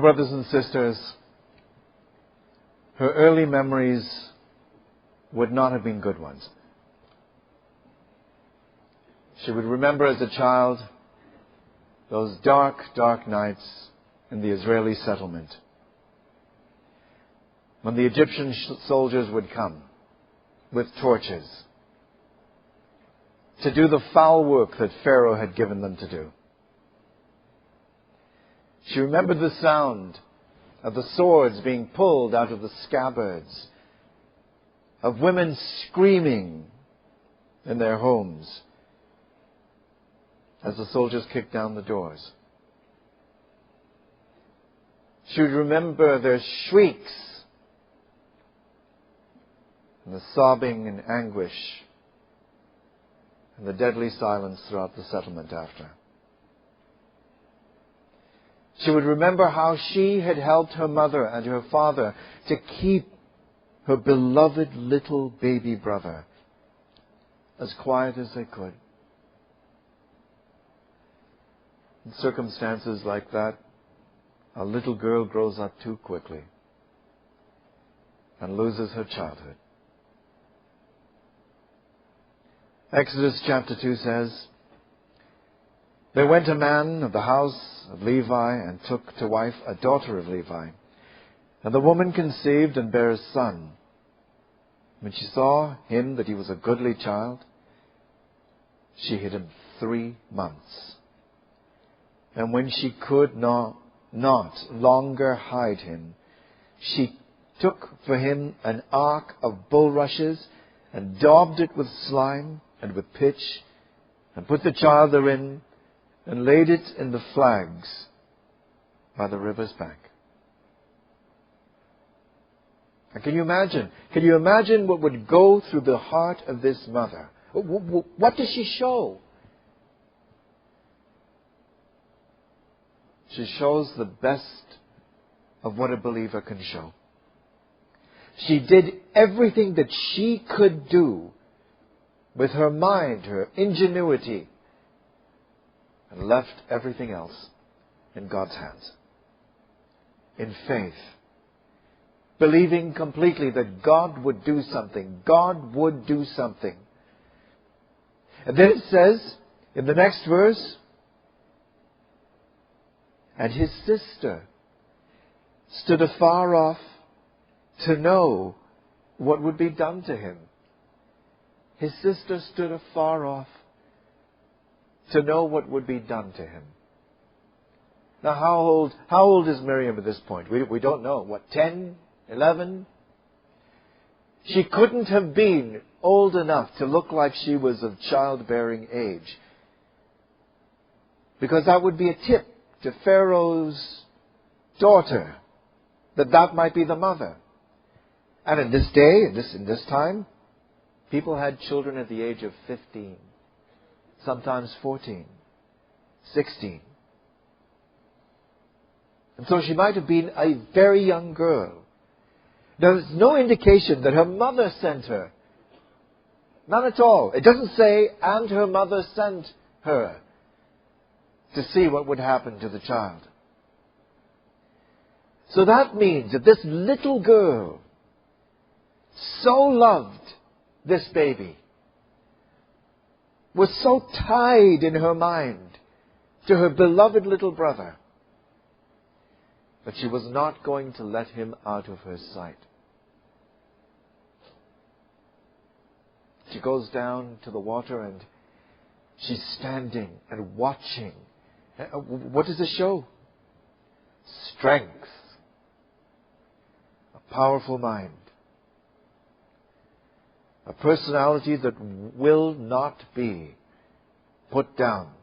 brothers and sisters, her early memories would not have been good ones. She would remember as a child those dark, dark nights in the Israeli settlement when the Egyptian soldiers would come with torches to do the foul work that Pharaoh had given them to do. She remembered the sound of the swords being pulled out of the scabbards, of women screaming in their homes as the soldiers kicked down the doors. She would remember their shrieks and the sobbing and anguish and the deadly silence throughout the settlement after. She would remember how she had helped her mother and her father to keep her beloved little baby brother as quiet as they could. In circumstances like that, a little girl grows up too quickly and loses her childhood. Exodus chapter 2 says, "There went a man of the house of Levi and took to wife a daughter of Levi. And the woman conceived and bare a son. When she saw him that he was a goodly child, she hid him 3 months. And when she could not longer hide him, she took for him an ark of bulrushes and daubed it with slime and with pitch, and put the child therein, and laid it in the flags by the river's bank." And can you imagine? Can you imagine what would go through the heart of this mother? What does she show? She shows the best of what a believer can show. She did everything that she could do with her mind, her ingenuity, and left everything else in God's hands. In faith. Believing completely that God would do something. God would do something. And then it says, in the next verse, "And his sister stood afar off to know what would be done to him." His sister stood afar off to know what would be done to him. Now how old is Miriam at this point? We don't know. What, 10, 11? She couldn't have been old enough to look like she was of childbearing age, because that would be a tip to Pharaoh's daughter that might be the mother. And in this day, in this time, people had children at the age of 15, sometimes 14, 16. And so she might have been a very young girl. Now, there's no indication that her mother sent her. None at all. It doesn't say, "and her mother sent her," to see what would happen to the child. So that means that this little girl so loved this baby, was so tied in her mind to her beloved little brother, that she was not going to let him out of her sight. She goes down to the water and she's standing and watching. What does it show? Strength. A powerful mind. A personality that will not be put down.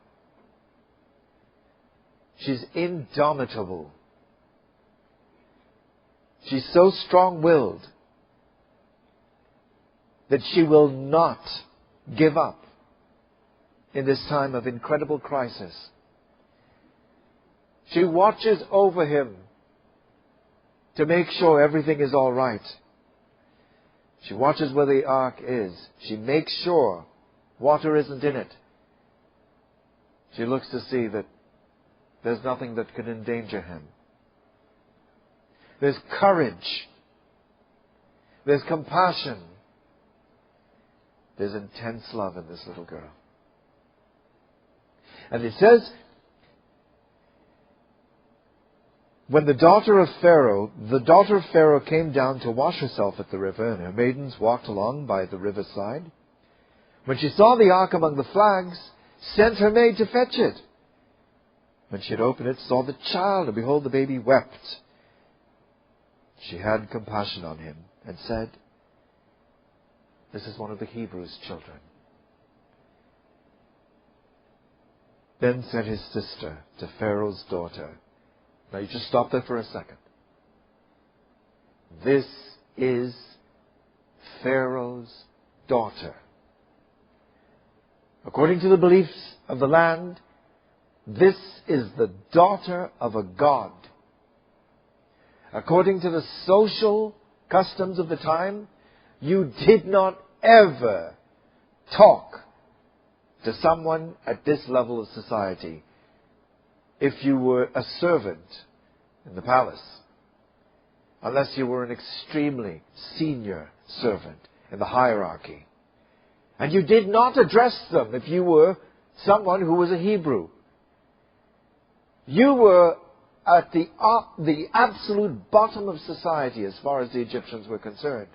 She's indomitable. She's so strong-willed that she will not give up in this time of incredible crisis. She watches over him to make sure everything is all right. She watches where the ark is. She makes sure water isn't in it. She looks to see that there's nothing that could endanger him. There's courage. There's compassion. There's intense love in this little girl. And it says, when the daughter of Pharaoh came down to wash herself at the river, and her maidens walked along by the riverside, when she saw the ark among the flags, sent her maid to fetch it. When she had opened it, saw the child, and behold, the baby wept. She had compassion on him, and said, this is one of the Hebrews' children. Then said his sister to Pharaoh's daughter, now you just stop there for a second. This is Pharaoh's daughter. According to the beliefs of the land, this is the daughter of a god. According to the social customs of the time, you did not ever talk to someone at this level of society if you were a servant in the palace, unless you were an extremely senior servant in the hierarchy. And you did not address them if you were someone who was a Hebrew. You were at the absolute bottom of society as far as the Egyptians were concerned.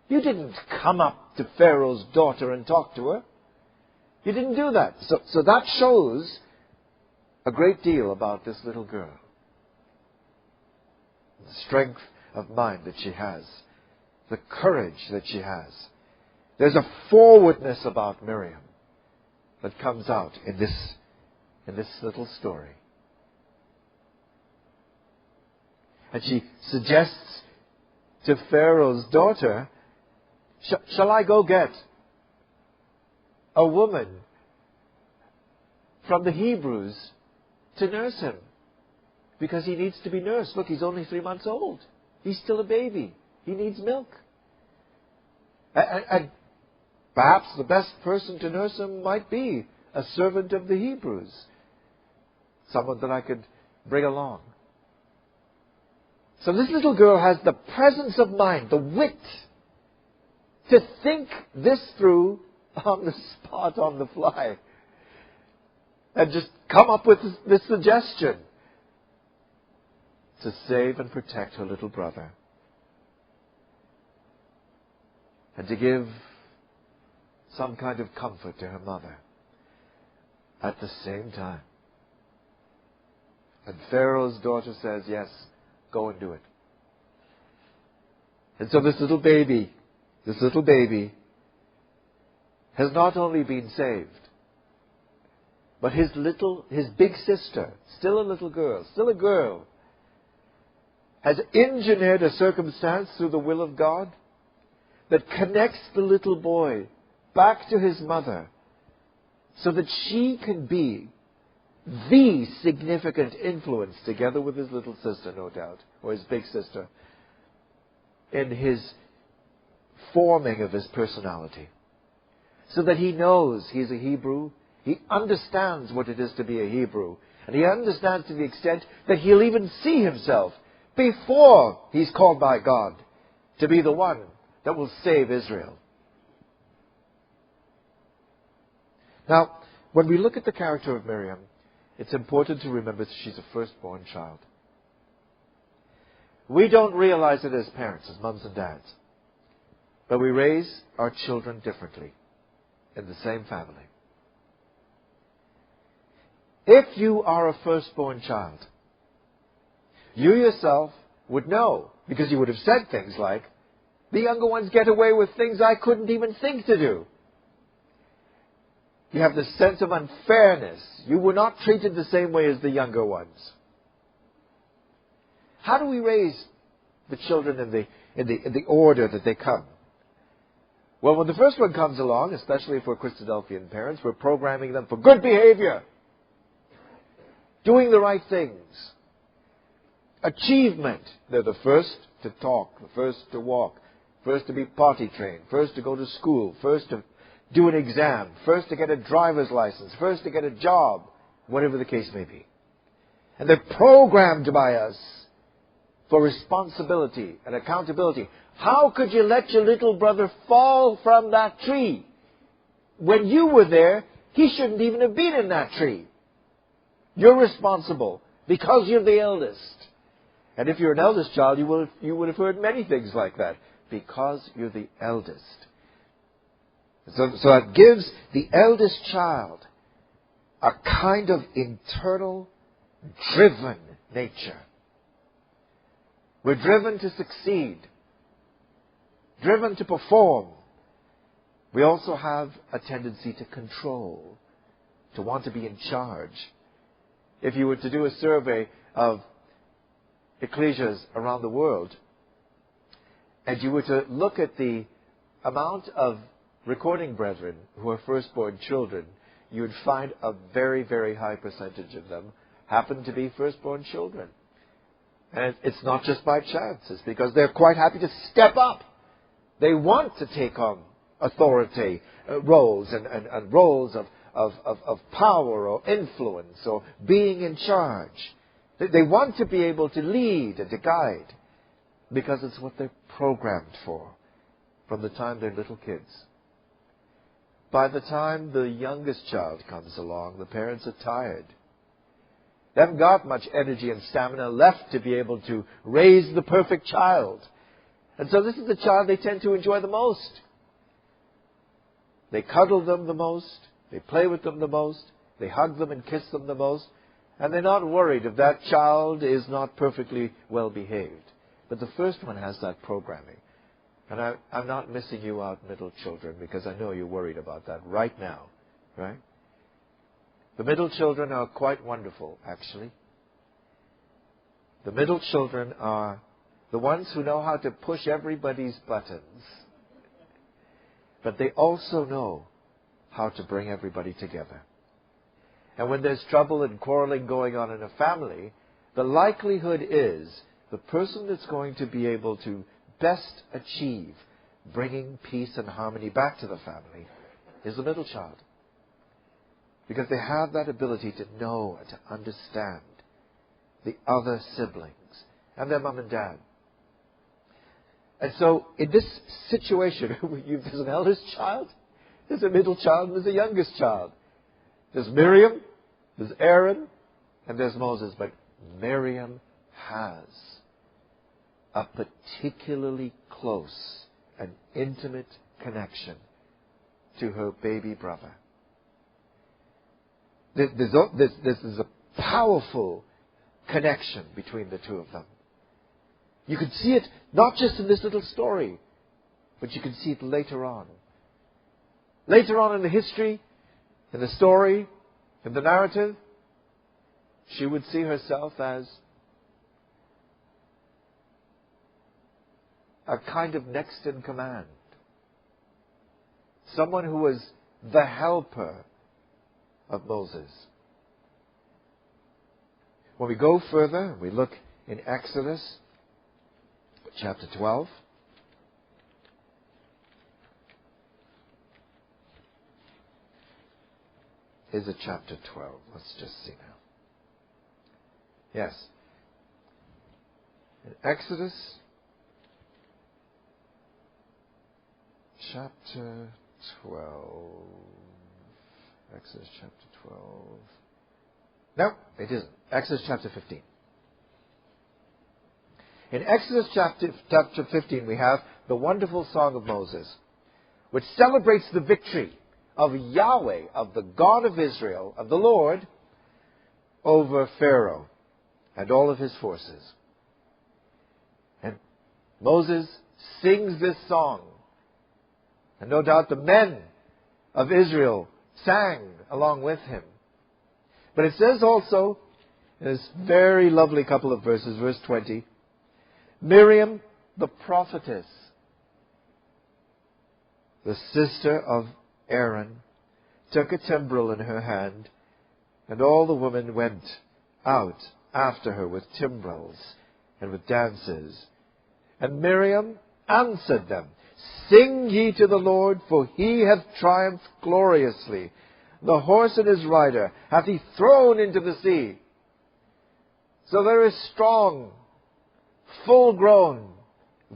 You didn't come up to Pharaoh's daughter and talk to her. You didn't do that. So that shows a great deal about this little girl. The strength of mind that she has. The courage that she has. There's a forwardness about Miriam that comes out in this little story. And she suggests to Pharaoh's daughter, shall I go get a woman from the Hebrews to nurse him? Because he needs to be nursed. Look, he's only 3 months old. He's still a baby. He needs milk. And perhaps the best person to nurse him might be a servant of the Hebrews. Someone that I could bring along. So this little girl has the presence of mind, the wit, to think this through on the spot, on the fly. And just come up with this suggestion to save and protect her little brother. And to give some kind of comfort to her mother at the same time. And Pharaoh's daughter says, yes, go and do it. And so this little baby has not only been saved, but his big sister, still a little girl, still a girl, has engineered a circumstance through the will of God that connects the little boy back to his mother so that she can be the significant influence, together with his little sister, no doubt, or his big sister, in his forming of his personality. So that he knows he's a Hebrew, he understands what it is to be a Hebrew, and he understands to the extent that he'll even see himself before he's called by God to be the one that will save Israel. Now, when we look at the character of Miriam, it's important to remember that she's a firstborn child. We don't realize it as parents, as mums and dads. But we raise our children differently in the same family. If you are a firstborn child, you yourself would know, because you would have said things like, the younger ones get away with things I couldn't even think to do. You have this sense of unfairness. You were not treated the same way as the younger ones. How do we raise the children in the order that they come? Well, when the first one comes along, especially if we're Christadelphian parents, we're programming them for good behavior, doing the right things, achievement. They're the first to talk, the first to walk, first to be potty trained, first to go to school, first to do an exam, first to get a driver's license, first to get a job, whatever the case may be. And they're programmed by us for responsibility and accountability. How could you let your little brother fall from that tree? When you were there, he shouldn't even have been in that tree. You're responsible because you're the eldest. And if you're an eldest child, you would have heard many things like that. Because you're the eldest. So it gives the eldest child a kind of internal, driven nature. We're driven to succeed, driven to perform. We also have a tendency to control, to want to be in charge. If you were to do a survey of ecclesias around the world, and you were to look at the amount of recording brethren who are firstborn children, you would find a very, very high percentage of them happen to be firstborn children. And it's not just by chance. It's because they're quite happy to step up. They want to take on authority roles and roles of power or influence or being in charge. They want to be able to lead and to guide because it's what they're programmed for from the time they're little kids. By the time the youngest child comes along, the parents are tired. They haven't got much energy and stamina left to be able to raise the perfect child. And so this is the child they tend to enjoy the most. They cuddle them the most. They play with them the most. They hug them and kiss them the most. And they're not worried if that child is not perfectly well behaved. But the first one has that programming. And I'm not missing you out, middle children, because I know you're worried about that right now. Right? The middle children are quite wonderful, actually. The middle children are the ones who know how to push everybody's buttons. But they also know how to bring everybody together. And when there's trouble and quarreling going on in a family, the likelihood is the person that's going to be able to best achieve bringing peace and harmony back to the family is the middle child. Because they have that ability to know and to understand the other siblings and their mom and dad. And so in this situation, there's an eldest child, there's a middle child, and there's a youngest child. There's Miriam, there's Aaron, and there's Moses. But Miriam has a particularly close and intimate connection to her baby brother. This is a powerful connection between the two of them. You can see it not just in this little story, but you can see it later on. Later on in the history, in the story, in the narrative, she would see herself as a kind of next in command. Someone who was the helper of Moses. When we go further, we look in Exodus chapter 12. Is it chapter 12? Let's just see now. Yes. In Exodus chapter 12. Exodus chapter 12. No, it isn't. Exodus chapter 15. In Exodus chapter 15, we have the wonderful Song of Moses, which celebrates the victory of Yahweh, of the God of Israel, of the Lord, over Pharaoh and all of his forces. And Moses sings this song. And no doubt the men of Israel sang along with him. But it says also, in this very lovely couple of verses, verse 20, Miriam, the prophetess, the sister of Aaron, took a timbrel in her hand, and all the women went out after her with timbrels and with dances. And Miriam answered them, Sing ye to the Lord, for he hath triumphed gloriously. The horse and his rider hath he thrown into the sea. So there is strong, full-grown,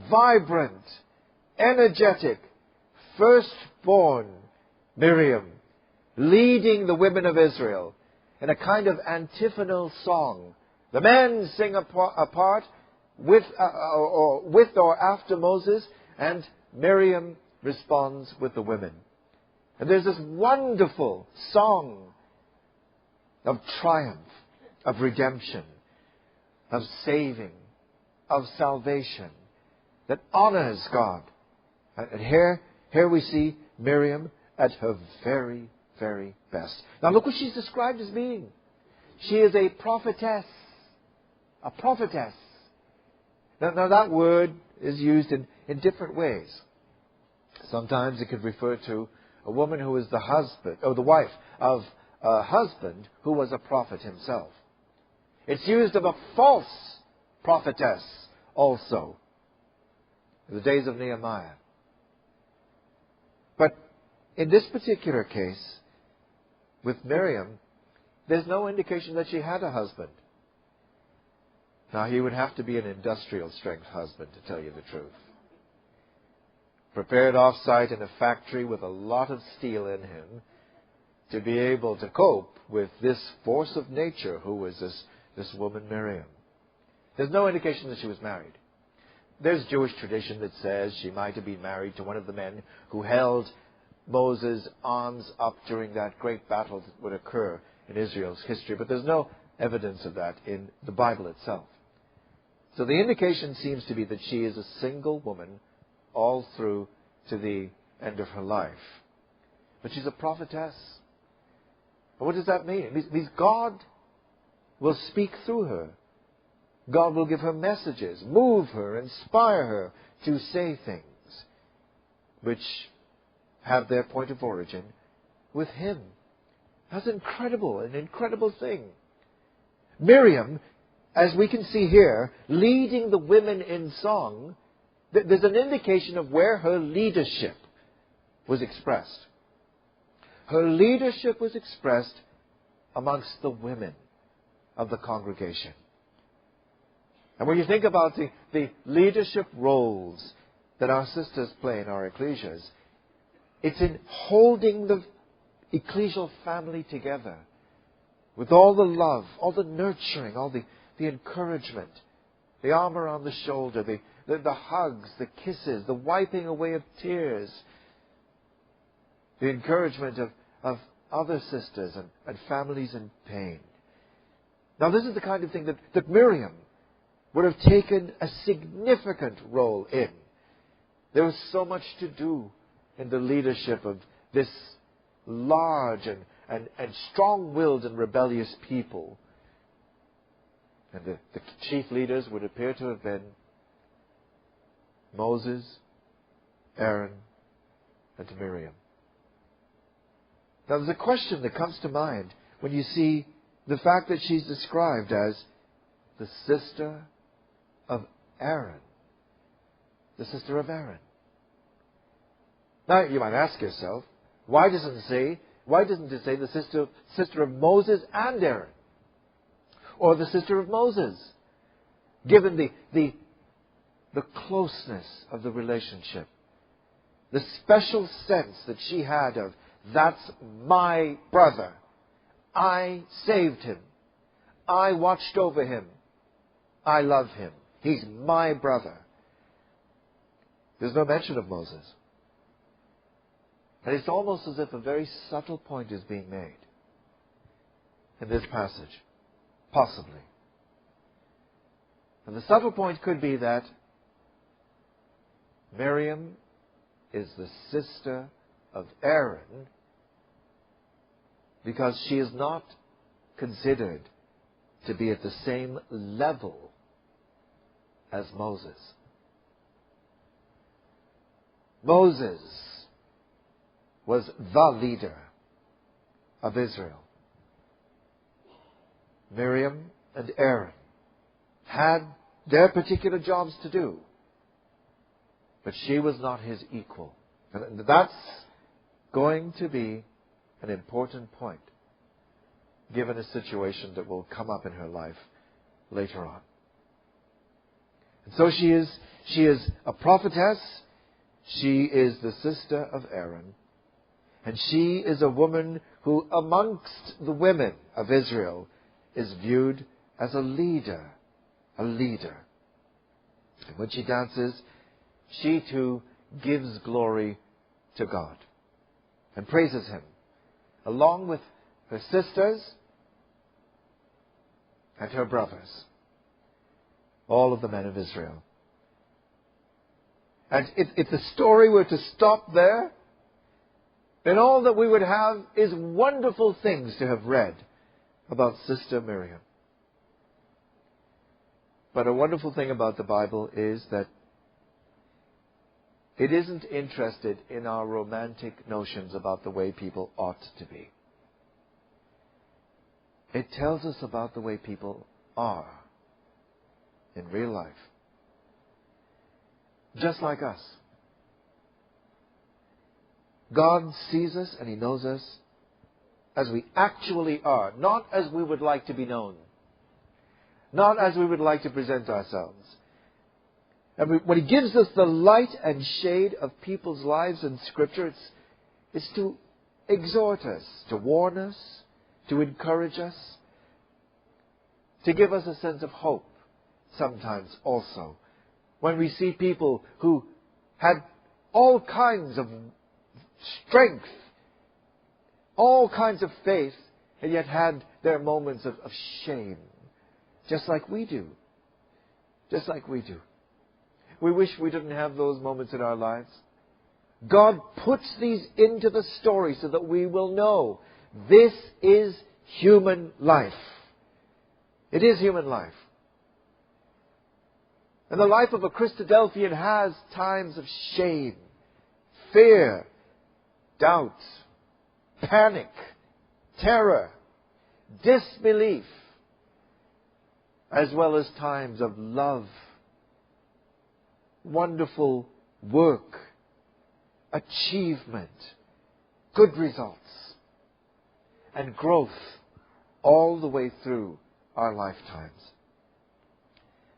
vibrant, energetic, firstborn Miriam, leading the women of Israel in a kind of antiphonal song. The men sing apart with or after Moses, and Miriam responds with the women. And there's this wonderful song of triumph, of redemption, of saving, of salvation, that honors God. And here we see Miriam at her very, very best. Now look what she's described as being. She is a prophetess. A prophetess. Now that word is used in different ways. Sometimes it could refer to a woman who is the husband, or the wife of a husband who was a prophet himself. It's used of a false prophetess also, in the days of Nehemiah. But in this particular case, with Miriam, there's no indication that she had a husband. Now, he would have to be an industrial strength husband, to tell you the truth. Prepared off-site in a factory with a lot of steel in him to be able to cope with this force of nature who was this woman Miriam. There's no indication that she was married. There's Jewish tradition that says she might have been married to one of the men who held Moses' arms up during that great battle that would occur in Israel's history, but there's no evidence of that in the Bible itself. So the indication seems to be that she is a single woman all through to the end of her life. But she's a prophetess. And what does that mean? It means God will speak through her. God will give her messages, move her, inspire her to say things which have their point of origin with Him. That's incredible, an incredible thing. Miriam, as we can see here, leading the women in song, there's an indication of where her leadership was expressed. Her leadership was expressed amongst the women of the congregation. And when you think about the leadership roles that our sisters play in our ecclesias, it's in holding the ecclesial family together with all the love, all the nurturing, all the encouragement, the arm around the shoulder, the hugs, the kisses, the wiping away of tears, the encouragement of other sisters and families in pain. Now this is the kind of thing that Miriam would have taken a significant role in. There was so much to do in the leadership of this large and strong-willed and rebellious people. And the chief leaders would appear to have been Moses, Aaron, and Miriam. Now there's a question that comes to mind when you see the fact that she's described as the sister of Aaron. The sister of Aaron. Now you might ask yourself, why doesn't it say the sister of Moses and Aaron? Or the sister of Moses? Given the closeness of the relationship. The special sense that she had of, that's my brother. I saved him. I watched over him. I love him. He's my brother. There's no mention of Moses. And it's almost as if a very subtle point is being made in this passage. Possibly. And the subtle point could be that Miriam is the sister of Aaron because she is not considered to be at the same level as Moses. Moses was the leader of Israel. Miriam and Aaron had their particular jobs to do, but she was not his equal. And that's going to be an important point, given a situation that will come up in her life later on. And so she is a prophetess. She is the sister of Aaron. And she is a woman who, amongst the women of Israel, is viewed as a leader. A leader. And when she dances, she too gives glory to God and praises Him, along with her sisters and her brothers, all of the men of Israel. And if the story were to stop there, then all that we would have is wonderful things to have read about Sister Miriam. But a wonderful thing about the Bible is that it isn't interested in our romantic notions about the way people ought to be. It tells us about the way people are in real life. Just like us. God sees us and He knows us as we actually are, not as we would like to be known, not as we would like to present ourselves. And when He gives us the light and shade of people's lives in Scripture, it's to exhort us, to warn us, to encourage us, to give us a sense of hope sometimes also. When we see people who had all kinds of strength, all kinds of faith, and yet had their moments of shame, just like we do. Just like we do. We wish we didn't have those moments in our lives. God puts these into the story so that we will know this is human life. It is human life. And the life of a Christadelphian has times of shame, fear, doubt, panic, terror, disbelief, as well as times of love, wonderful work, achievement, good results, and growth all the way through our lifetimes.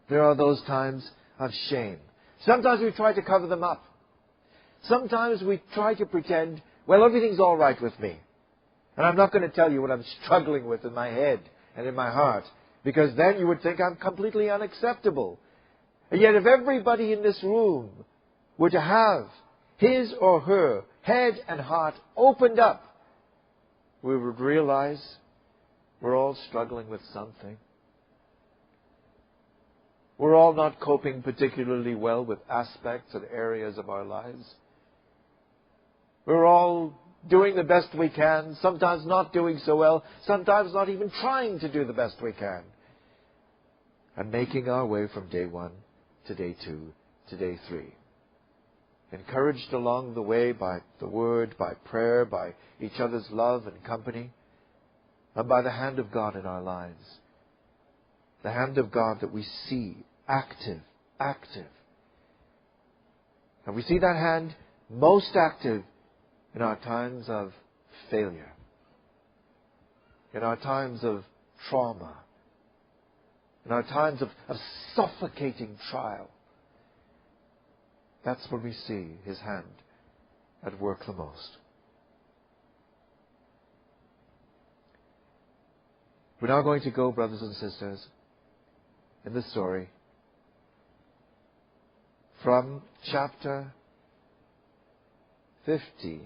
There are those times of shame. Sometimes we try to cover them up. Sometimes we try to pretend, well, everything's all right with me. And I'm not going to tell you what I'm struggling with in my head and in my heart, because then you would think I'm completely unacceptable. And yet if everybody in this room were to have his or her head and heart opened up, we would realize we're all struggling with something. We're all not coping particularly well with aspects and areas of our lives. We're all doing the best we can, sometimes not doing so well, sometimes not even trying to do the best we can. And making our way from day 1 to day 2 to day 3. Encouraged along the way by the Word, by prayer, by each other's love and company, and by the hand of God in our lives. The hand of God that we see active. And we see that hand most active in our times of failure, in our times of trauma, in our times of suffocating trial. That's when we see His hand at work the most. We're now going to go, brothers and sisters, in this story from chapter 15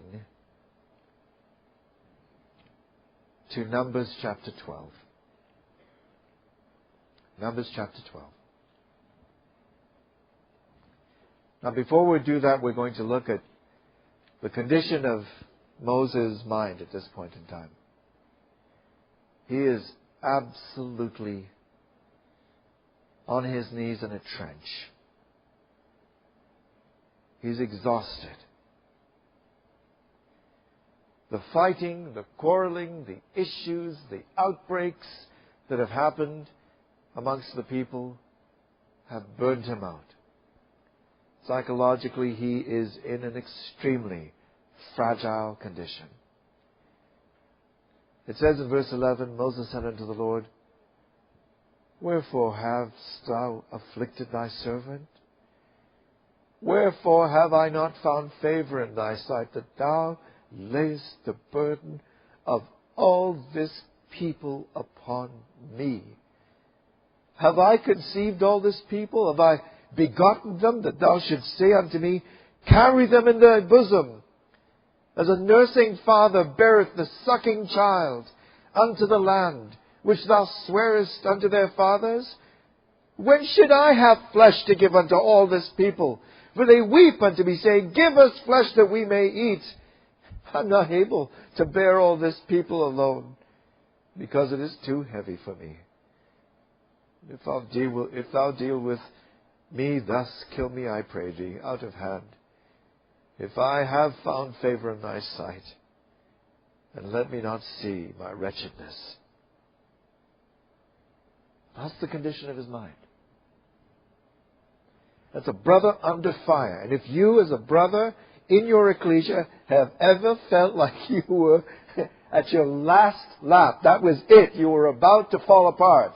to Numbers chapter 12. Numbers chapter 12. Now before we do that, we're going to look at the condition of Moses' mind at this point in time. He is absolutely on his knees in a trench. He's exhausted. The fighting, the quarreling, the issues, the outbreaks that have happened amongst the people have burned him out. Psychologically, he is in an extremely fragile condition. It says in verse 11, Moses said unto the Lord, Wherefore hast thou afflicted thy servant? Wherefore have I not found favor in thy sight, that thou layest the burden of all this people upon me? Have I conceived all this people? Have I begotten them, that thou shouldst say unto me, carry them in thy bosom, as a nursing father beareth the sucking child unto the land, which thou swarest unto their fathers? When should I have flesh to give unto all this people? For they weep unto me, saying, give us flesh that we may eat. I'm not able to bear all this people alone, because it is too heavy for me. If thou deal with me thus, kill me, I pray thee, out of hand. If I have found favor in thy sight, and let me not see my wretchedness. That's the condition of his mind. That's a brother under fire. And if you as a brother in your ecclesia have ever felt like you were at your last lap, that was it, you were about to fall apart,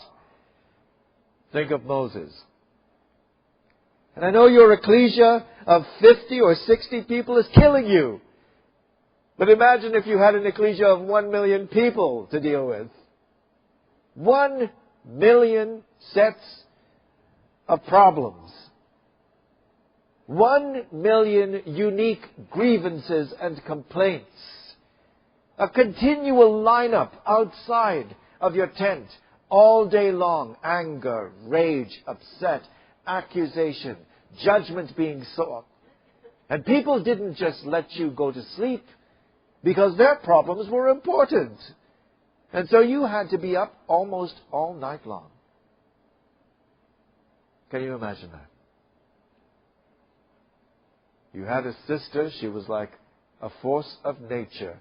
think of Moses. And I know your ecclesia of 50 or 60 people is killing you. But imagine if you had an ecclesia of 1 million people to deal with. 1 million sets of problems. 1 million unique grievances and complaints. A continual lineup outside of your tent all day long. Anger, rage, upset, accusation, judgment being sought. And people didn't just let you go to sleep because their problems were important. And so you had to be up almost all night long. Can you imagine that? You had a sister, she was like a force of nature.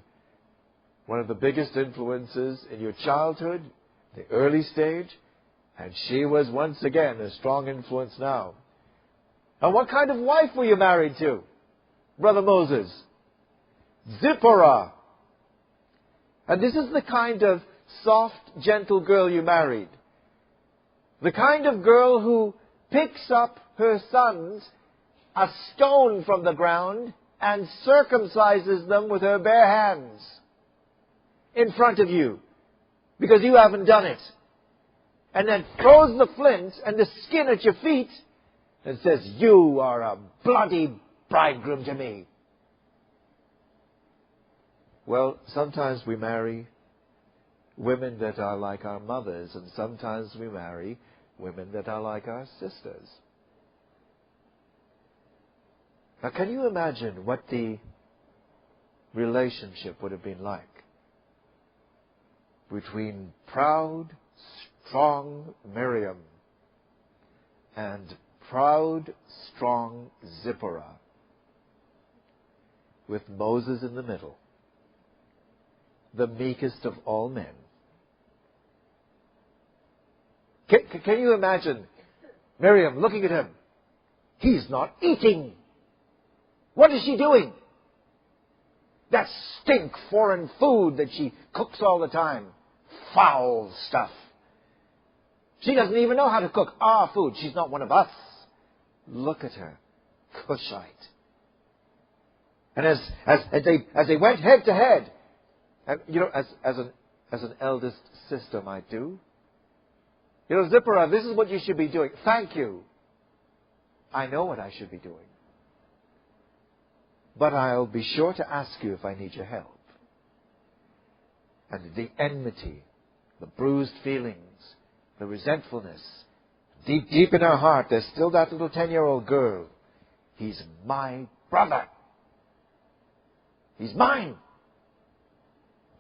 One of the biggest influences in your childhood, the early stage, and she was once again a strong influence now. And what kind of wife were you married to, Brother Moses? Zipporah. And this is the kind of soft, gentle girl you married. The kind of girl who picks up her sons a stone from the ground and circumcises them with her bare hands in front of you because you haven't done it. And then throws the flint and the skin at your feet and says, you are a bloody bridegroom to me. Well, sometimes we marry women that are like our mothers, and sometimes we marry women that are like our sisters. Now, can you imagine what the relationship would have been like between proud, strong Miriam and proud, strong Zipporah, with Moses in the middle, the meekest of all men? Can you imagine Miriam looking at him? He's not eating. What is she doing? That stink foreign food that she cooks all the time. Foul stuff. She doesn't even know how to cook our food. She's not one of us. Look at her. Cushite. And as they went head to head, and as an eldest sister might do, Zipporah, this is what you should be doing. Thank you. I know what I should be doing. But I'll be sure to ask you if I need your help. And the enmity, the bruised feelings, the resentfulness, deep in her heart, there's still that little 10-year-old girl. He's my brother. He's mine.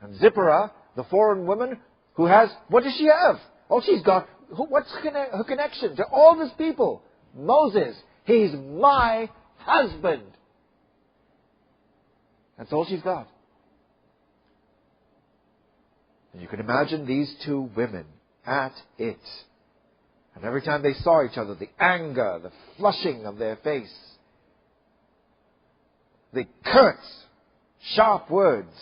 And Zipporah, the foreign woman, who has, what does she have? Oh, she's got, what's her connection to all these people? Moses. He's my husband. That's all she's got. And you can imagine these two women at it. And every time they saw each other, the anger, the flushing of their face, the curt, sharp words.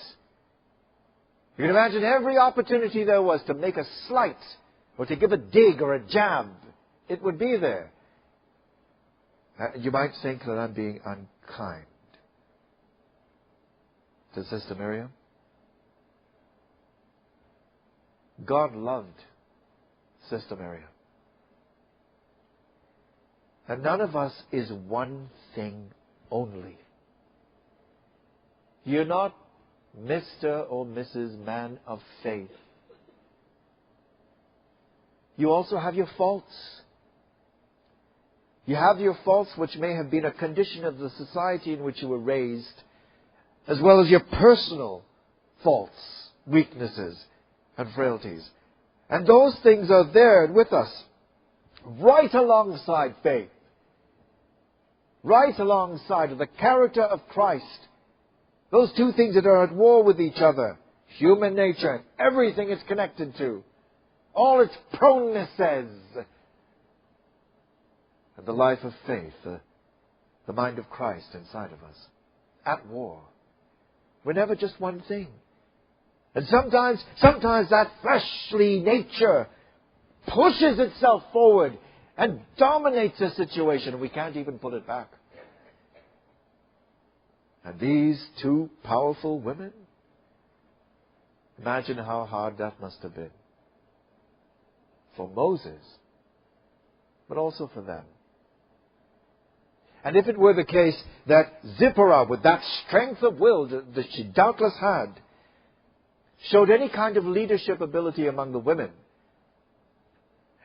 You can imagine every opportunity there was to make a slight or to give a dig or a jab, it would be there. You might think that I'm being unkind to Sister Miriam. God loved Sister Miriam. And none of us is one thing only. You're not Mr. or Mrs. Man of Faith. You also have your faults. You have your faults which may have been a condition of the society in which you were raised, as well as your personal faults, weaknesses, and frailties. And those things are there with us, right alongside faith, right alongside of the character of Christ. Those two things that are at war with each other, human nature and everything it's connected to, all its pronenesses, and the life of faith, the mind of Christ inside of us, at war. We're never just one thing. And sometimes that fleshly nature pushes itself forward and dominates a situation, and we can't even pull it back. And these two powerful women, imagine how hard that must have been for Moses, but also for them. And if it were the case that Zipporah, with that strength of will that she doubtless had, showed any kind of leadership ability among the women,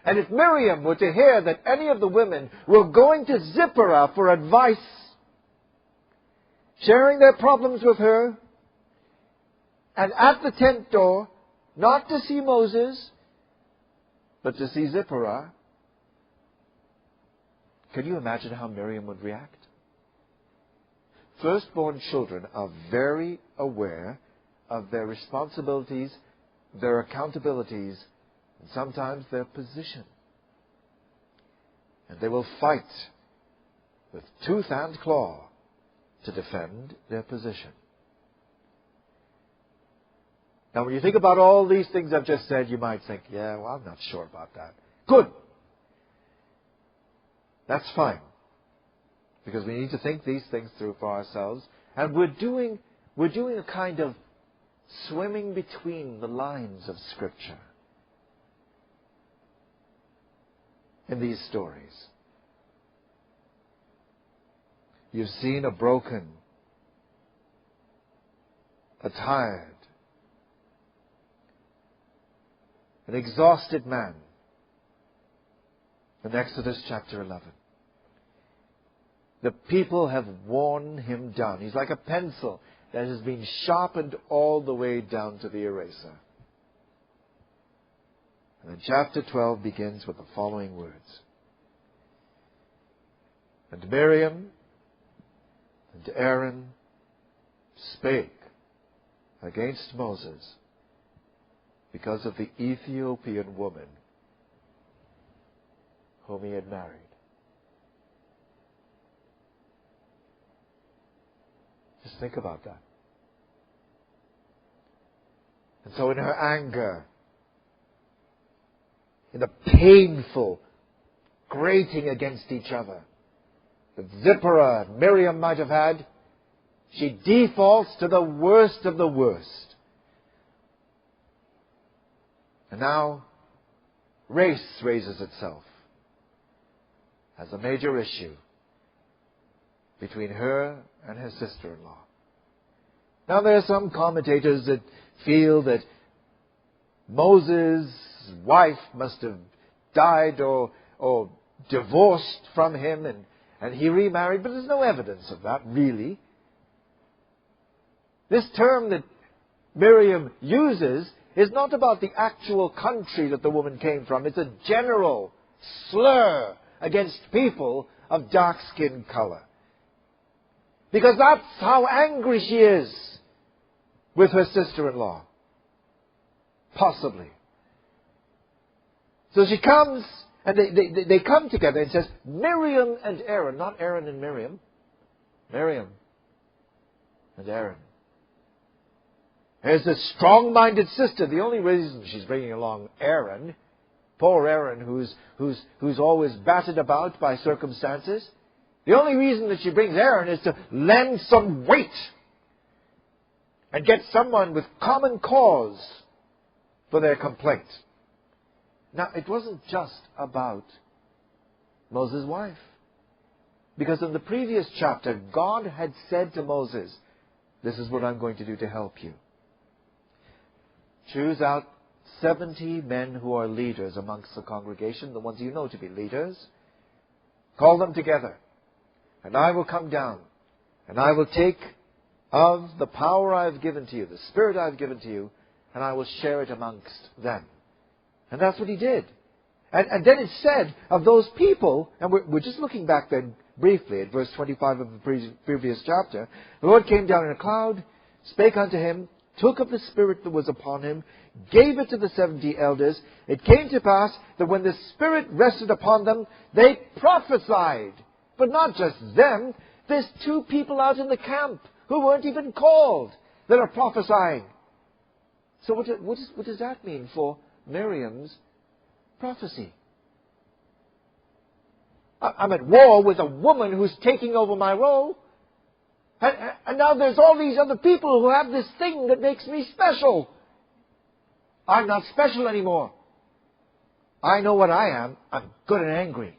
and if Miriam were to hear that any of the women were going to Zipporah for advice, sharing their problems with her, and at the tent door, not to see Moses, but to see Zipporah, can you imagine how Miriam would react? Firstborn children are very aware of their responsibilities, their accountabilities, and sometimes their position. And they will fight with tooth and claw to defend their position. Now, when you think about all these things I've just said, you might think, yeah, well, I'm not sure about that. Good. That's fine. Because we need to think these things through for ourselves. And we're doing a kind of swimming between the lines of Scripture in these stories. You've seen a broken, a tired, an exhausted man in Exodus chapter 11. The people have worn him down. He's like a pencil that has been sharpened all the way down to the eraser. And then chapter 12 begins with the following words. And Miriam and Aaron spake against Moses because of the Ethiopian woman whom he had married. Just think about that. And so in her anger, in the painful grating against each other that Zipporah and Miriam might have had, she defaults to the worst of the worst. And now, race raises itself as a major issue between her and her sister-in-law. Now, there are some commentators that feel that Moses' wife must have died or divorced from him and he remarried, but there's no evidence of that, really. This term that Miriam uses is not about the actual country that the woman came from. It's a general slur against people of dark skin color. Because that's how angry she is with her sister-in-law. Possibly. So she comes, and they come together and says, Miriam and Aaron, not Aaron and Miriam. Miriam and Aaron. There's this strong-minded sister. The only reason she's bringing along Aaron, poor Aaron who's always battered about by circumstances. The only reason that she brings Aaron is to lend some weight and get someone with common cause for their complaint. Now, it wasn't just about Moses' wife. Because in the previous chapter, God had said to Moses, this is what I'm going to do to help you. Choose out 70 men who are leaders amongst the congregation, the ones you know to be leaders. Call them together. And I will come down. And I will take of the power I have given to you, the Spirit I have given to you, and I will share it amongst them. And that's what he did. And then it said of those people, and we're just looking back then briefly at verse 25 of the previous chapter, the Lord came down in a cloud, spake unto him, took of the Spirit that was upon him, gave it to the 70 elders. It came to pass that when the Spirit rested upon them, they prophesied. But not just them. There's 2 people out in the camp who weren't even called that are prophesying. So what does that mean for Miriam's prophecy? I'm at war with a woman who's taking over my role. And now there's all these other people who have this thing that makes me special. I'm not special anymore. I know what I am. I'm good and angry.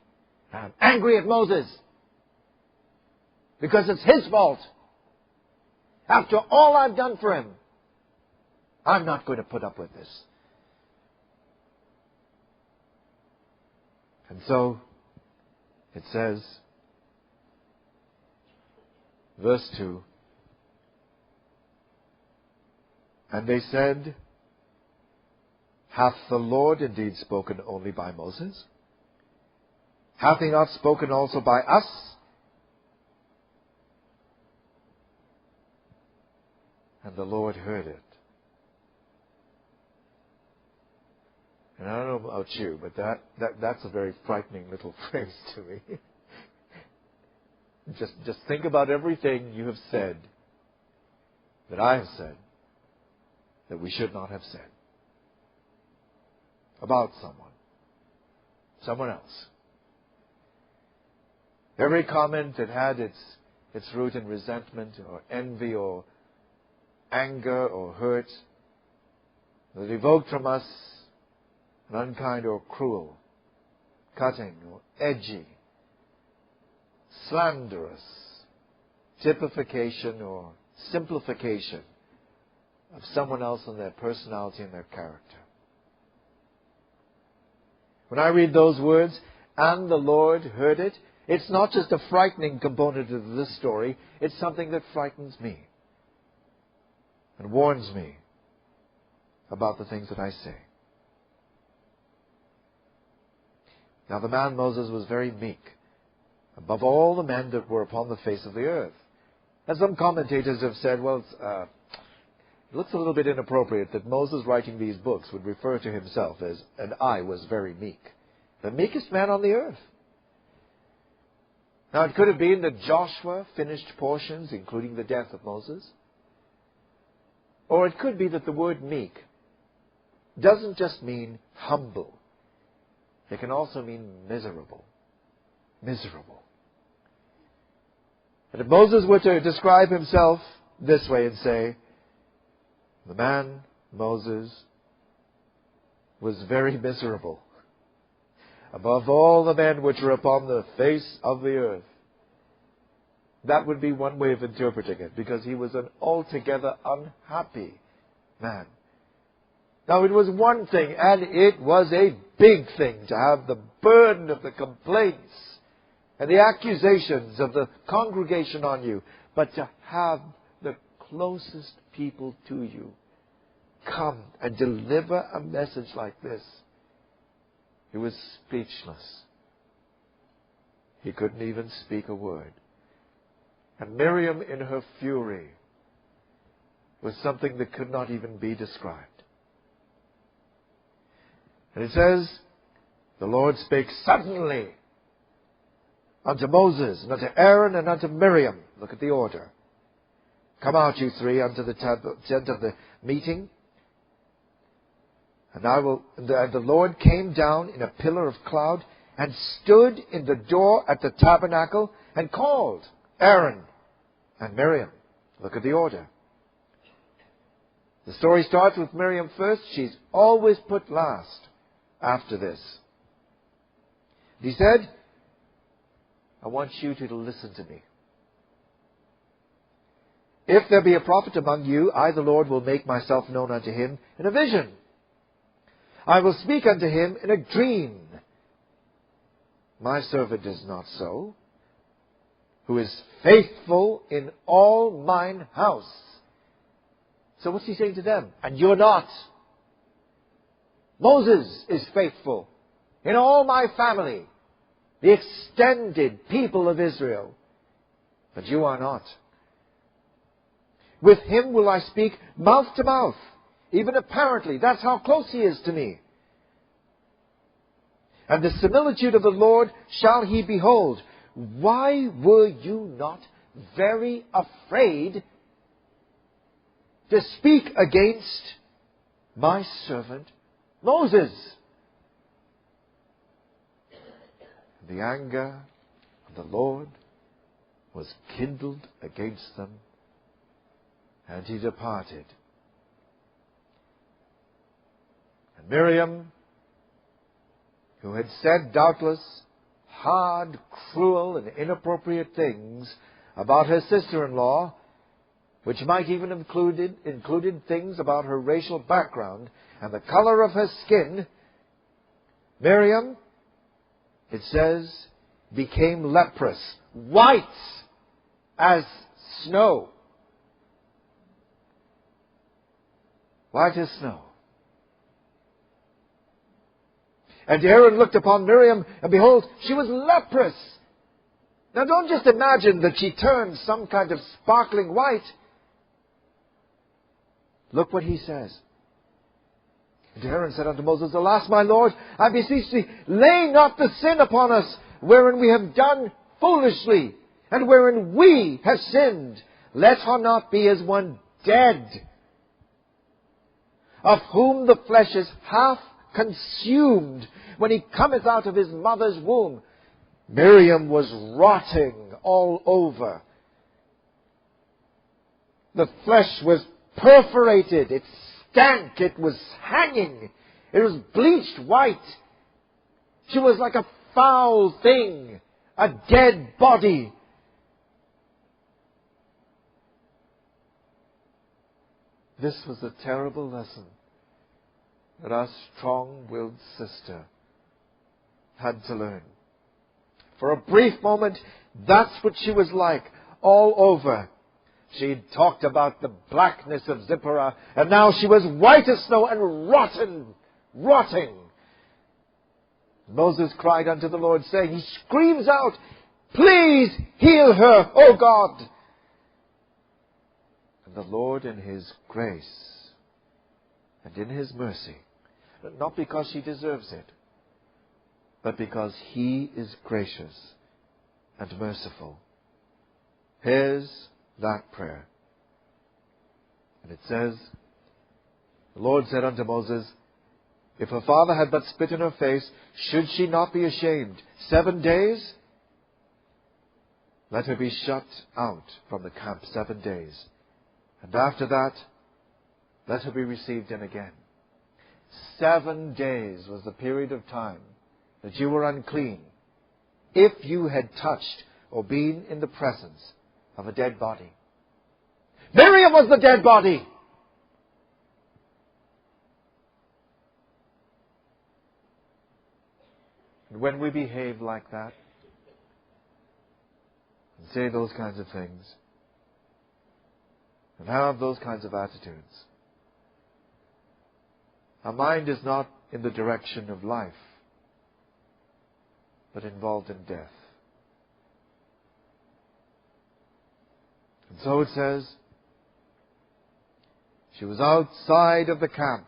I'm angry at Moses. Because it's his fault. After all I've done for him, I'm not going to put up with this. And so, it says, verse 2, and they said, hath the Lord indeed spoken only by Moses? Hath he not spoken also by us? And the Lord heard it. And I don't know about you, but that's a very frightening little phrase to me. Just think about everything you have said, that I have said, that we should not have said about someone else. Every comment that had its root in resentment or envy or anger or hurt, that evoked from us an unkind or cruel, cutting or edgy, slanderous typification or simplification of someone else and their personality and their character. When I read those words, and the Lord heard it, it's not just a frightening component of this story, it's something that frightens me and warns me about the things that I say. Now the man Moses was very meek, above all the men that were upon the face of the earth. And some commentators have said, well, it looks a little bit inappropriate that Moses writing these books would refer to himself as, and I was very meek. The meekest man on the earth. Now it could have been that Joshua finished portions, including the death of Moses. Or it could be that the word meek doesn't just mean humble. It can also mean miserable. Miserable. And if Moses were to describe himself this way and say, the man, Moses, was very miserable, above all the men which were upon the face of the earth. That would be one way of interpreting it, because he was an altogether unhappy man. Now, it was one thing, and it was a big thing, to have the burden of the complaints and the accusations of the congregation on you, but to have the closest people to you come and deliver a message like this. He was speechless. He couldn't even speak a word. And Miriam, in her fury, was something that could not even be described. And it says, the Lord spake suddenly unto Moses, and unto Aaron, and unto Miriam. Look at the order. Come out, you three, unto the tent of the meeting. And the Lord came down in a pillar of cloud and stood in the door at the tabernacle and called Aaron and Miriam. Look at the order. The story starts with Miriam first. She's always put last after this. He said, I want you to listen to me. If there be a prophet among you, I, the Lord, will make myself known unto him in a vision. I will speak unto him in a dream. My servant is not so, who is faithful in all mine house. So what's he saying to them? And you're not. Moses is faithful in all my family, the extended people of Israel, but you are not. With him will I speak mouth to mouth, even apparently. That's how close he is to me. And the similitude of the Lord shall he behold. Why were you not very afraid to speak against my servant Moses? The anger of the Lord was kindled against them, and he departed. And Miriam, who had said doubtless hard, cruel, and inappropriate things about her sister-in-law, which might even have included things about her racial background and the color of her skin, Miriam, it says, became leprous, white as snow. White as snow. And Aaron looked upon Miriam, and behold, she was leprous. Now don't just imagine that she turned some kind of sparkling white. Look what he says. And Aaron said unto Moses, Alas, my Lord, I beseech thee, lay not the sin upon us, wherein we have done foolishly, and wherein we have sinned. Let her not be as one dead, of whom the flesh is half consumed when he cometh out of his mother's womb. Miriam was rotting all over. The flesh was perforated. It stank. It was hanging. It was bleached white. She was like a foul thing, a dead body. This was a terrible lesson that our strong-willed sister had to learn. For a brief moment, that's what she was like, all over. She'd talked about the blackness of Zipporah, and now she was white as snow and rotting. Moses cried unto the Lord, saying, he screams out, Please heal her, O God. And the Lord in his grace and in his mercy, not because she deserves it, but because he is gracious and merciful. Here's that prayer. And it says, the Lord said unto Moses, If her father had but spit in her face, should she not be ashamed? 7 days? Let her be shut out from the camp 7 days. And after that, let her be received in again. 7 days was the period of time that you were unclean if you had touched or been in the presence of a dead body. Miriam was the dead body. And when we behave like that and say those kinds of things and have those kinds of attitudes, our mind is not in the direction of life, but involved in death. And so it says, she was outside of the camp.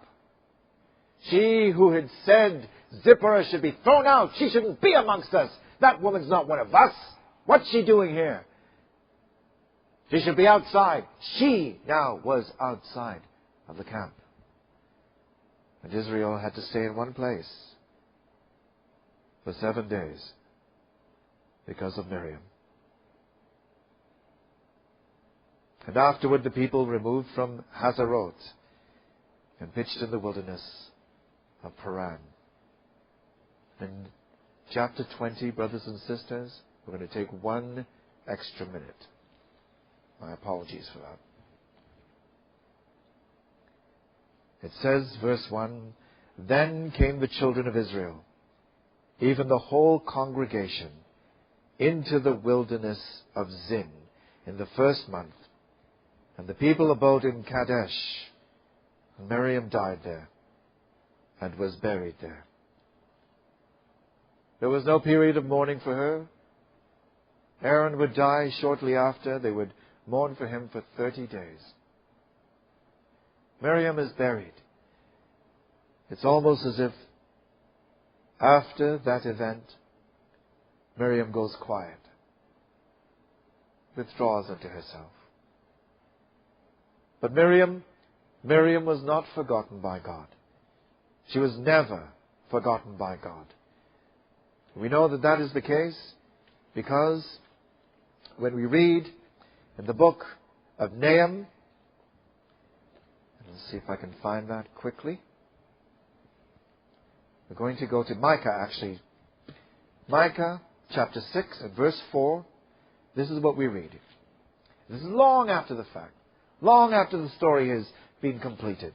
She who had said Zipporah should be thrown out, she shouldn't be amongst us. That woman's not one of us. What's she doing here? She should be outside. She now was outside of the camp. And Israel had to stay in one place for 7 days because of Miriam. And afterward the people removed from Hazeroth and pitched in the wilderness of Paran. In chapter 20, brothers and sisters, we're going to take 1 extra minute. My apologies for that. It says, verse 1, Then came the children of Israel, even the whole congregation, into the wilderness of Zin in the 1st month. And the people abode in Kadesh. And Miriam died there and was buried there. There was no period of mourning for her. Aaron would die shortly after. They would mourn for him for 30 days. Miriam is buried. It's almost as if after that event, Miriam goes quiet, withdraws into herself. But Miriam was not forgotten by God. She was never forgotten by God. We know that that is the case because when we read in the book of Nahum, let's see if I can find that quickly. We're going to go to Micah, actually. Micah chapter 6 and verse 4. This is what we read. This is long after the fact. Long after the story has been completed.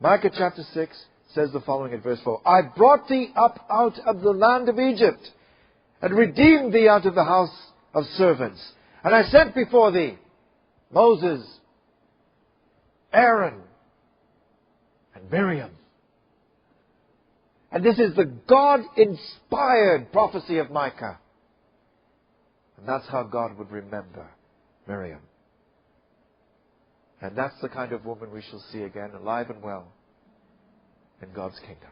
Micah chapter 6 says the following in verse 4. I brought thee up out of the land of Egypt, and redeemed thee out of the house of servants. And I sent before thee Moses, Aaron, and Miriam. And this is the God-inspired prophecy of Micah. And that's how God would remember Miriam. And that's the kind of woman we shall see again, alive and well, in God's kingdom.